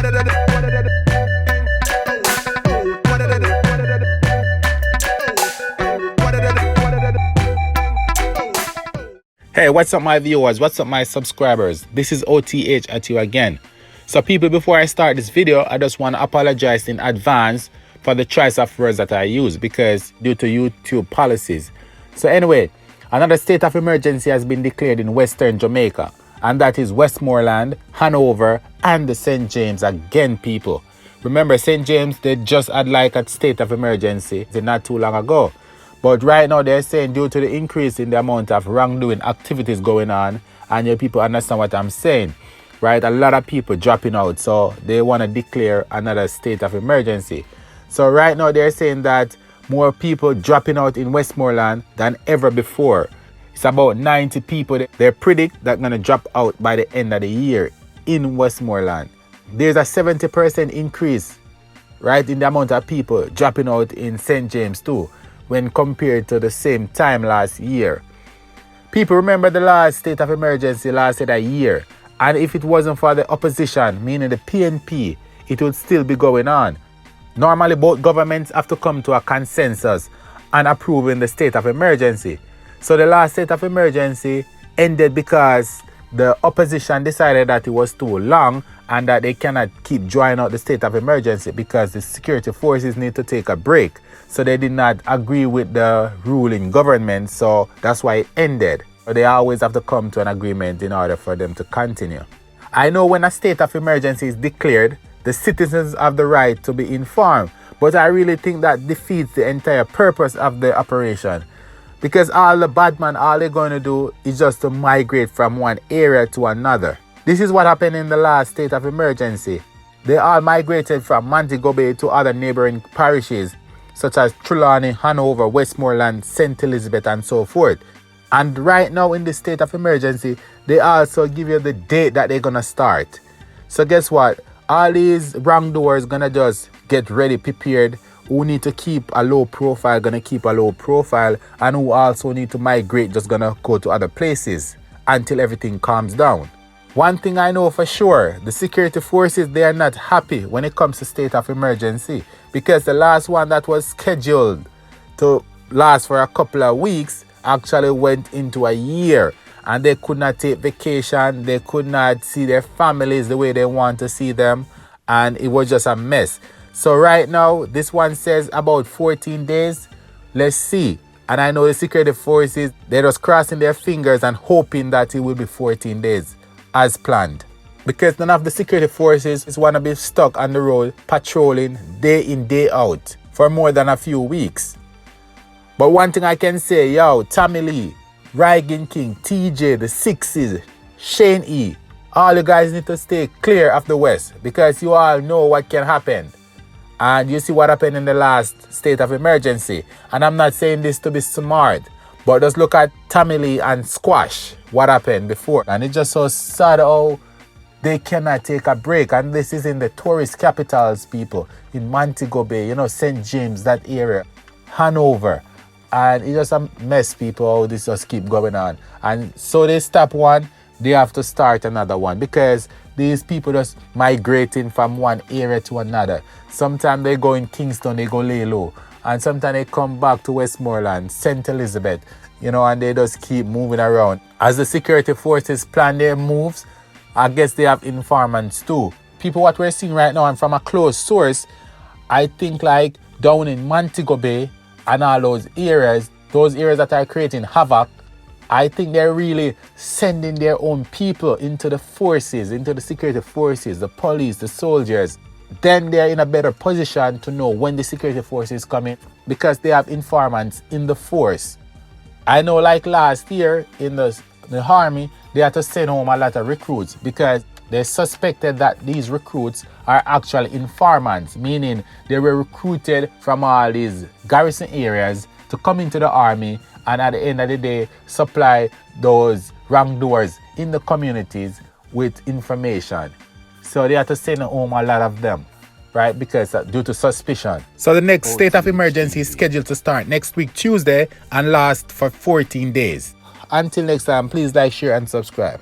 Hey, what's up my viewers, what's up my subscribers? This is OTH at you again. So people, before I start this video, I just want to apologize in advance for the choice of words that I use because due to YouTube policies. So anyway, another state of emergency has been declared in Western Jamaica, and that is Westmoreland, Hanover, and the St. James again, people. Remember, St. James, they just had like a state of emergency not too long ago. But right now they're saying due to the increase in the amount of wrongdoing activities going on, and you people understand what I'm saying, right? A lot of people dropping out, so they want to declare another state of emergency. So right now they're saying that more people dropping out in Westmoreland than ever before. It's about 90 people they predict that going to drop out by the end of the year in Westmoreland. There's a 70% increase, right, in the amount of people dropping out in St. James too, when compared to the same time last year. People, remember the last state of emergency lasted a year, and if it wasn't for the opposition, meaning the PNP, it would still be going on. Normally both governments have to come to a consensus on approving the state of emergency. So the last state of emergency ended because the opposition decided that it was too long and that they cannot keep drawing out the state of emergency because the security forces need to take a break. So they did not agree with the ruling government, so that's why it ended. So they always have to come to an agreement in order for them to continue. I know when a state of emergency is declared, the citizens have the right to be informed, but I really think that defeats the entire purpose of the operation. Because all the bad men, all they're going to do is just to migrate from one area to another. This is what happened in the last state of emergency. They all migrated from Montego Bay to other neighboring parishes, such as Trelawney, Hanover, Westmoreland, St. Elizabeth, and so forth. And right now in the state of emergency, they also give you the date that they're going to start. So guess what? All these wrongdoers going to just get ready, prepared. Who need to keep a low profile, going to keep a low profile. And who also need to migrate, just going to go to other places until everything calms down. One thing I know for sure, the security forces, they are not happy when it comes to state of emergency, because the last one that was scheduled to last for a couple of weeks actually went into a year, and they could not take vacation, they could not see their families the way they want to see them, and it was just a mess. So right now, this one says about 14 days. Let's see. And I know the security forces, they're just crossing their fingers and hoping that it will be 14 days. As planned, because none of the security forces want to be stuck on the road patrolling day in day out for more than a few weeks. But one thing I can say, yo, Tommy Lee, Rygin King, TJ, the Sixes, Shane E, all you guys need to stay clear of the West, because you all know what can happen. And you see what happened in the last state of emergency. And I'm not saying this to be smart, but just look at Tommy Lee and Squash, what happened before. And it's just so sad how they cannot take a break. And this is in the tourist capitals, people. In Montego Bay, you know, St. James, that area. Hanover. And it's just a mess, people, how this just keep going on. And so they stop one, they have to start another one. Because these people just migrating from one area to another. Sometimes they go in Kingston, they go lay low. And sometimes they come back to Westmoreland, St. Elizabeth, you know, and they just keep moving around. As the security forces plan their moves, I guess they have informants too. People, what we're seeing right now, and from a close source, I think like down in Montego Bay and all those areas that are creating havoc, I think they're really sending their own people into the forces, into the security forces, the police, the soldiers. Then they're in a better position to know when the security force is coming, because they have informants in the force. I know like last year in the army, they had to send home a lot of recruits because they suspected that these recruits are actually informants, meaning they were recruited from all these garrison areas to come into the army and at the end of the day supply those wrongdoers in the communities with information. So they had to send home a lot of them, right? Because due to suspicion. So the next state of emergency is scheduled to start next week, Tuesday, and last for 14 days. Until next time, please like, share, and subscribe.